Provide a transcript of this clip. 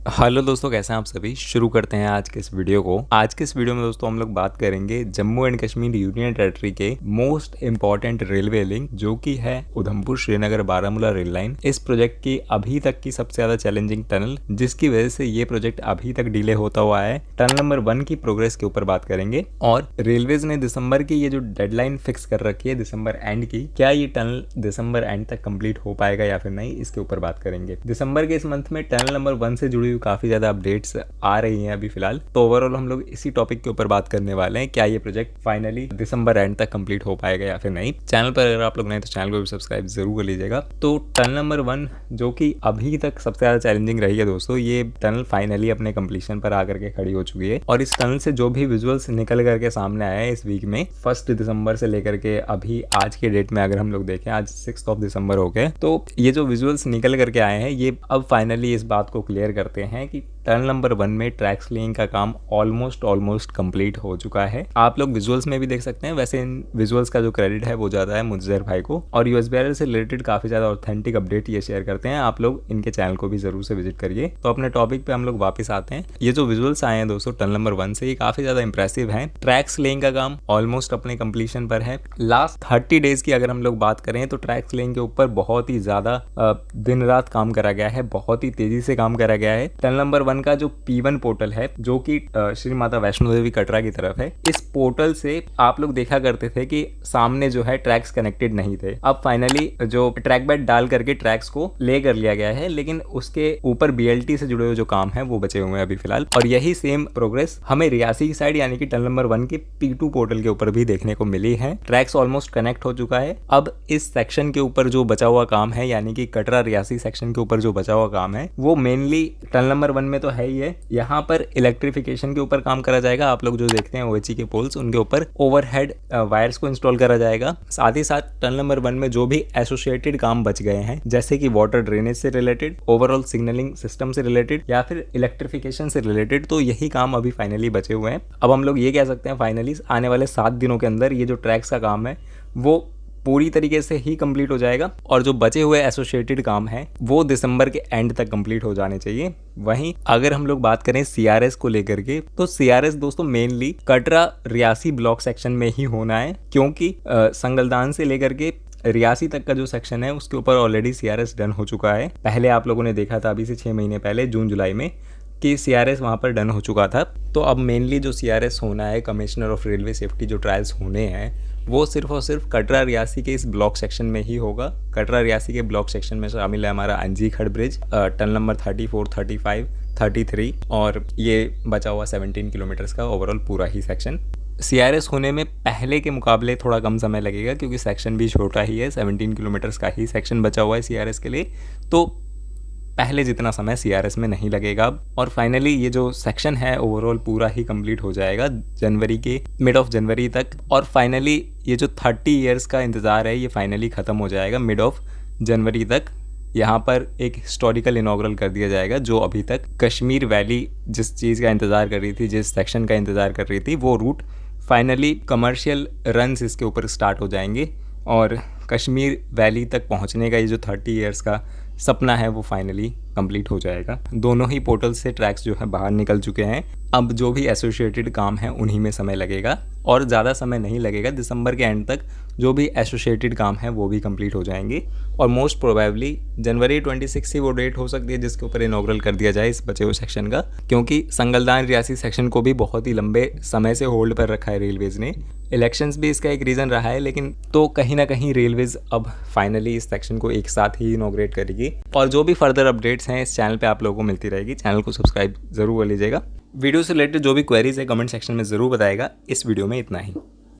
Hello दोस्तों, कैसे हैं आप सभी। शुरू करते हैं आज के इस वीडियो को। आज के इस वीडियो में दोस्तों हम लोग बात करेंगे Jammu and Kashmir union territory के मोस्ट इंपॉर्टेंट रेलवे लिंक जो कि है उधमपुर श्रीनगर बारामूला रेल लाइन। इस प्रोजेक्ट की अभी तक की सबसे ज्यादा चैलेंजिंग टनल, जिसकी वजह से ये प्रोजेक्ट अभी तक डिले होता हुआ है। टनल नंबर 1 की प्रोग्रेस के ऊपर बात करेंगे और रेलवेज ने दिसंबर की ये जो डेडलाइन फिक्स कर रखी है दिसंबर एंड की, क्या ये टनल दिसंबर एंड तक कंप्लीट हो पाएगा या फिर नहीं, इसके ऊपर बात करेंगे। दिसंबर के इस मंथ में टनल नंबर 1 से जुड़ी काफी ज्यादा अपडेट्स आ रही हैं अभी फिलहाल, तो ओवरऑल हम लोग इसी टॉपिक के ऊपर बात करने वाले हैं। क्या ये प्रोजेक्ट फाइनली दिसंबर एंड तक कंप्लीट हो पाएगा या फिर नहीं। चैनल पर अगर आप लोग नए तो चैनल को भी सब्सक्राइब जरूर कर लीजिएगा। तो टनल नंबर 1 जो कि अभी तक सबसे ज्यादा चैलेंजिंग रही है दोस्तों, ये टनल फाइनली अपने कंप्लीशन पर आकर के खड़ी हो चुकी है और इस टनल से जो भी विजुअल्स निकल करके सामने आया है इस वीक में 1 दिसंबर से लेकर के अभी आज के डेट में, अगर हम लोग देखें आज 6 दिसंबर हो गए, तो ये जो विजुअल्स निकल करके आए हैं ये अब फाइनली इस बात को क्लियर करते हैं कि टनल नंबर 1 में ट्रैक स्लेइंग का काम ऑलमोस्ट कंप्लीट हो चुका है। आप लोग विजुअल्स में भी देख सकते हैं। वैसे इन विजुअल्स का जो क्रेडिट है वो जाता है मुज्जर भाई को, और यूएसबीआरएल से रिलेटेड काफी ज्यादा ऑथेंटिक अपडेट ये शेयर करते हैं। आप लोग इनके चैनल को भी जरूर से विजिट करिए। तो अपने टॉपिक पे हम लोग वापस आते हैं। ये जो विजुअल्स आए हैं दोस्तों टनल नंबर 1 से, ये काफी ज्यादा इंप्रेसिव है। ट्रैक स्लेइंग का काम ऑलमोस्ट अपने कंप्लीशन पर है। लास्ट 30 डेज की अगर हम लोग बात करें तो ट्रैक स्लेइंग के ऊपर बहुत ही ज्यादा दिन रात काम करा गया है, बहुत ही तेजी से काम करा गया है। टनल नंबर 1 का जो P1 पोर्टल है जो कि श्री माता वैष्णो देवी कटरा की तरफ है, इस पोर्टल से आप लोग देखा करते थे कि सामने जो है ट्रैक्स कनेक्टेड नहीं थे। अब फाइनली जो ट्रैक बेड डाल करके ट्रैक्स को ले कर लिया गया है, लेकिन उसके ऊपर BLT से जुड़े हुए जो काम है वो बचे हुए हैं अभी फिलहाल। और यही सेम प्रोग्रेस हमें रियासी की साइड यानी कि टनल नंबर 1 के P2 पोर्टल के ऊपर भी देखने को मिली है। ट्रैक्स ऑलमोस्ट कनेक्ट हो चुका है। अब इस सेक्शन के ऊपर जो बचा हुआ काम है यानी कि कटरा रियासी सेक्शन के ऊपर जो बचा हुआ काम है वो मेनली टनल नंबर 1 में तो है ही है। यहाँ पर इलेक्ट्रिफिकेशन के ऊपर काम करा जाएगा। आप लोग जो देखते हैं OHE के पोल्स, उनके ऊपर ओवरहेड वायर्स को इंस्टॉल करा जाएगा। साथ ही साथ टनल नंबर 1 में जो भी एसोसिएटेड काम बच गए हैं, जैसे कि वाटर ड्रेनेज से रिलेटेड, ओवरऑल सिग्नलिंग सिस्टम से रिलेटेड या फिर इलेक्ट्रिफिकेशन से रिलेटेड, तो यही काम अभी फाइनली बचे हुए हैं। अब हम लोग ये कह सकते हैं फाइनली आने वाले 7 दिनों के अंदर ये जो ट्रैक्स का काम है वो पूरी तरीके से ही कंप्लीट हो जाएगा और जो बचे हुए एसोसिएटेड काम है वो दिसंबर के एंड तक कंप्लीट हो जाने चाहिए। वहीं अगर हम लोग बात करें CRS को लेकर के, तो CRS दोस्तों mainly Katra Reasi block section में ही होना है, क्योंकि संगलदान से लेकर के रियासी तक का जो सेक्शन है उसके ऊपर ऑलरेडी CRS डन हो चुका है। पहले आप लोगों ने देखा था अभी से 6 महीने पहले जून जुलाई में कि CRS वहाँ पर डन हो चुका था। तो अब मेनली जो CRS होना है, कमिश्नर ऑफ रेलवे सेफ्टी जो ट्रायल्स होने हैं, वो सिर्फ और सिर्फ कटरा रियासी के इस ब्लॉक सेक्शन में ही होगा। कटरा रियासी के ब्लॉक सेक्शन में शामिल है हमारा अंजीखड़ ब्रिज, टनल नंबर 34, 35, 33 और ये बचा हुआ 17 किलोमीटर्स का ओवरऑल पूरा ही सेक्शन। CRS होने में पहले के मुकाबले थोड़ा कम समय लगेगा क्योंकि सेक्शन भी छोटा ही है, 17 किलोमीटर्स का ही सेक्शन बचा हुआ है CRS के लिए, तो पहले जितना समय CRS में नहीं लगेगा। और फाइनली ये जो सेक्शन है ओवरऑल पूरा ही कंप्लीट हो जाएगा जनवरी के मिड ऑफ जनवरी तक, और फाइनली ये जो 30 इयर्स का इंतज़ार है ये फाइनली ख़त्म हो जाएगा मिड ऑफ जनवरी तक। यहाँ पर एक हिस्टोरिकल इनॉग्रल कर दिया जाएगा। जो अभी तक कश्मीर वैली जिस चीज़ का इंतज़ार कर रही थी, जिस सेक्शन का इंतज़ार कर रही थी, वो रूट फाइनली कमर्शियल रन्स इसके ऊपर स्टार्ट हो जाएंगे और कश्मीर वैली तक पहुँचने का ये जो 30 इयर्स का सपना है वो फाइनली कंप्लीट हो जाएगा। दोनों ही पोर्टल से ट्रैक्स जो है बाहर निकल चुके हैं। अब जो भी एसोसिएटेड काम है उन्हीं में समय लगेगा और ज़्यादा समय नहीं लगेगा। दिसंबर के एंड तक जो भी एसोसिएटेड काम है वो भी कंप्लीट हो जाएंगे और मोस्ट प्रोबेबली जनवरी 26 ही वो डेट हो सकती है जिसके ऊपर इनॉग्रल कर दिया जाए इस बचे हुए सेक्शन का, क्योंकि संगलदान रियासी सेक्शन को भी बहुत ही लंबे समय से होल्ड पर रखा है रेलवेज ने। इलेक्शंस भी इसका एक रीज़न रहा है, लेकिन तो कहीं ना कहीं रेलवेज अब फाइनली इस सेक्शन को एक साथ ही इनॉग्रेट करेगी। और जो भी फर्दर अपडेट्स हैं इस चैनल पे आप लोगों को मिलती रहेगी। चैनल को सब्सक्राइब जरूर कर लीजिएगा। वीडियो से रिलेटेड जो भी क्वेरीज है कमेंट सेक्शन में ज़रूर बताएगा। इस वीडियो में इतना ही।